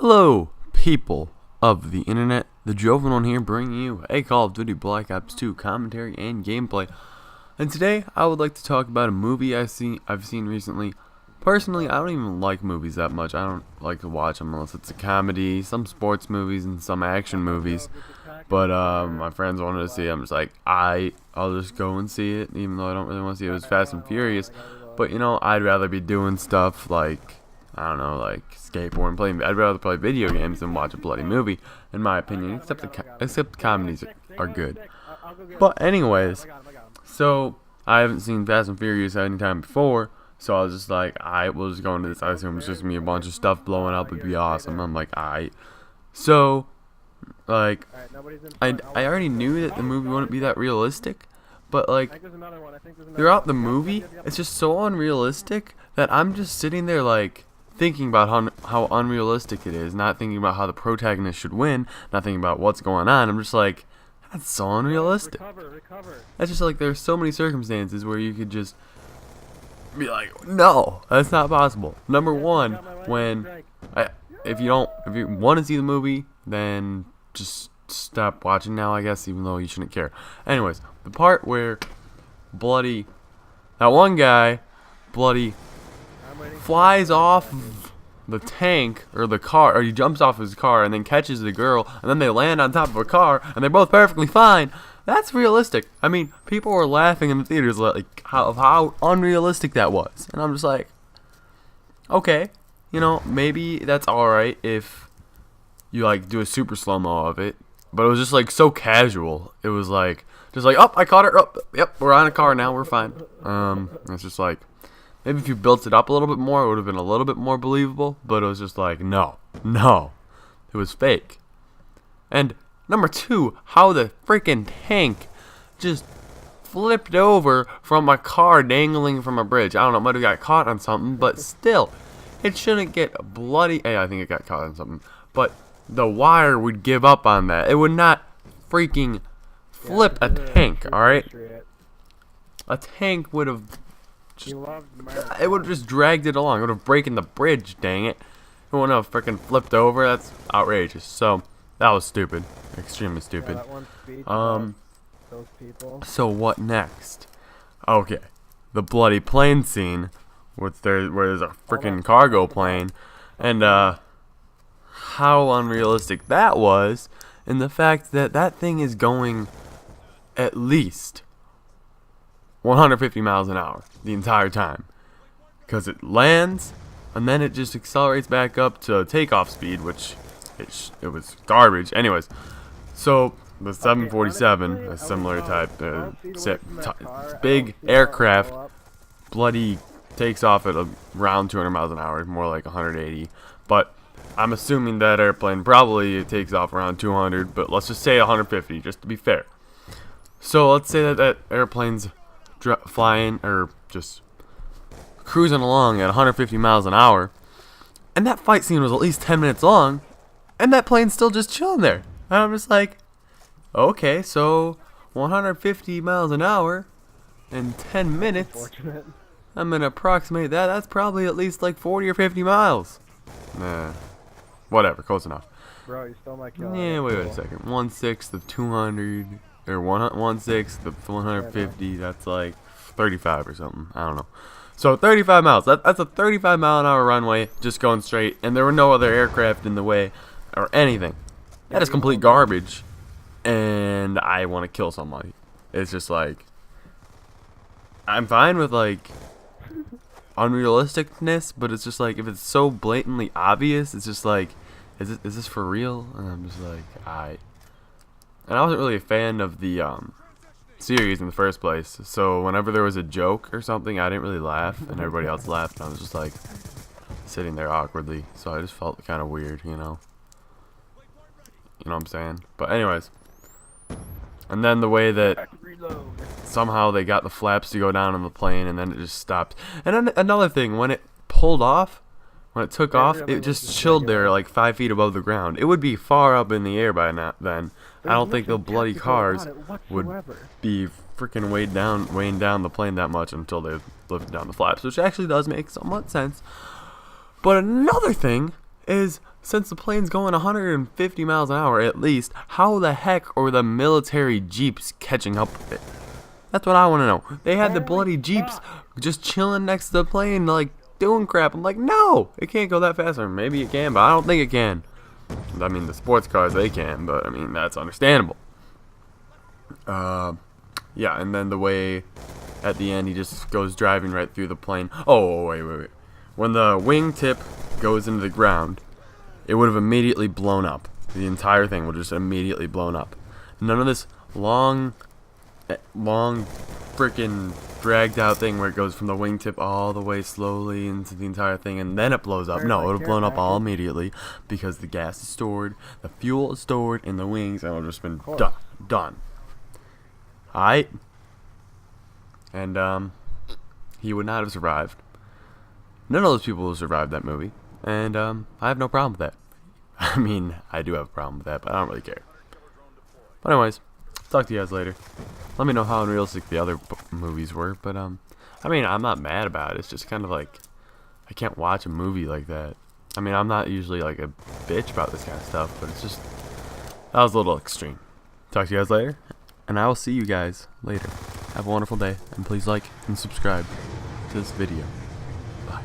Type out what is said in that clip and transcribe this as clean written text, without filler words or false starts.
Hello, people of the internet. The Joven one here, bringing you a Call of Duty Black Ops 2 commentary and gameplay. And today, I would like to talk about a movie I've seen recently. Personally, I don't even like movies that much. I don't like to watch them unless it's a comedy, some sports movies, and some action movies. But my friends wanted to see it. I'm just like, I'll just go and see it, even though I don't really want to see it. It was Fast and Furious. But I'd rather be doing stuff like, I don't know, like skateboard and playing. I'd rather play video games than watch a bloody movie, in my opinion. Except the comedies are good. But anyways, so I haven't seen Fast and Furious any time before, so I was just like, we'll just go into this. I assume it's just gonna be a bunch of stuff blowing up. It'd be awesome. I'm like, so like, I already knew that the movie wouldn't be that realistic. But like, throughout the movie, it's just so unrealistic that I'm just sitting there like thinking about how unrealistic it is, not thinking about how the protagonist should win, not thinking about what's going on. I'm just like, that's so unrealistic. That's just like, there's so many circumstances where you could just be like, no, that's not possible. Number one, if you want to see the movie, then just stop watching now, I guess, even though you shouldn't care. Anyways, the part where that one guy flies off the tank or the car, or he jumps off his car and then catches the girl, and then they land on top of a car and they're both perfectly fine. That's realistic. I mean, people were laughing in the theaters like how unrealistic that was, and I'm just like, okay, maybe that's alright if you like do a super slow-mo of it, but it was just like so casual. It was like just like, oh, I caught her. Oh, yep, we're on a car now. We're fine. It's just like, maybe if you built it up a little bit more, it would have been a little bit more believable. But it was just like, no, it was fake. And number two, how the freaking tank just flipped over from a car dangling from a bridge. I don't know, might have got caught on something, but still, it shouldn't get bloody. Hey, I think it got caught on something, but the wire would give up on that. It would not freaking flip a tank, alright? A tank would have just dragged it along. It would have broken the bridge, dang it. It wouldn't have freaking flipped over. That's outrageous. So, that was stupid. Extremely stupid. So what next? Okay. The bloody plane scene where there's a freaking cargo plane, and how unrealistic that was, and the fact that that thing is going at least 150 miles an hour the entire time, because it lands and then it just accelerates back up to takeoff speed, which it was garbage. Anyways, so the 747, a similar type big aircraft, bloody takes off at around 200 miles an hour, more like 180, but I'm assuming that airplane probably takes off around 200, but let's just say 150, just to be fair. So let's say that airplane's flying, or just cruising along at 150 miles an hour, and that fight scene was at least 10 minutes long, and that plane's still just chilling there. And I'm just like, okay, so 150 miles an hour in 10 minutes, I'm going to approximate that. That's probably at least like 40 or 50 miles. Nah. Whatever, close enough. Bro, you stole my kill. Yeah, wait a second. 1/6 of 200, or 1/6 of 150. That's like 35 or something. I don't know. So 35 miles. That's a 35 mile an hour runway, just going straight, and there were no other aircraft in the way or anything. That is complete garbage, and I want to kill somebody. It's just like, I'm fine with like unrealisticness, but it's just like, if it's so blatantly obvious, it's just like, is this for real? And I'm just like, and I wasn't really a fan of the series in the first place, so whenever there was a joke or something, I didn't really laugh, and everybody else laughed, and I was just like sitting there awkwardly, so I just felt kind of weird, you know what I'm saying? But anyways, and then the way that somehow they got the flaps to go down on the plane, and then it just stopped. And then another thing, when it pulled off, when it took off, it just chilled there like 5 feet above the ground. It would be far up in the air by now then. I don't think the bloody cars would be freaking weighing down the plane that much until they lifted down the flaps, which actually does make somewhat sense. But another thing is Since the plane's going 150 miles an hour at least, how the heck are the military jeeps catching up with it? That's what I want to know. They had the bloody jeeps just chilling next to the plane, like, doing crap. I'm like, no, it can't go that fast. Or maybe it can, but I don't think it can. I mean, the sports cars, they can, but, I mean, that's understandable. Yeah, and then the way at the end he just goes driving right through the plane. Oh, wait. When the wingtip goes into the ground, it would have immediately blown up. The entire thing would have just immediately blown up. None of this long freaking dragged out thing where it goes from the wingtip all the way slowly into the entire thing and then it blows up. No, it would have blown up all immediately because the gas is stored, the fuel is stored in the wings, and it would have just been done. Alright? And, he would not have survived. None of those people would have survived that movie. And, I have no problem with that. I mean, I do have a problem with that, but I don't really care. But anyways, talk to you guys later. Let me know how unrealistic the other movies were, but, I mean, I'm not mad about it. It's just kind of like, I can't watch a movie like that. I mean, I'm not usually, like, a bitch about this kind of stuff, but it's just, that was a little extreme. Talk to you guys later, and I will see you guys later. Have a wonderful day, and please like and subscribe to this video. Bye.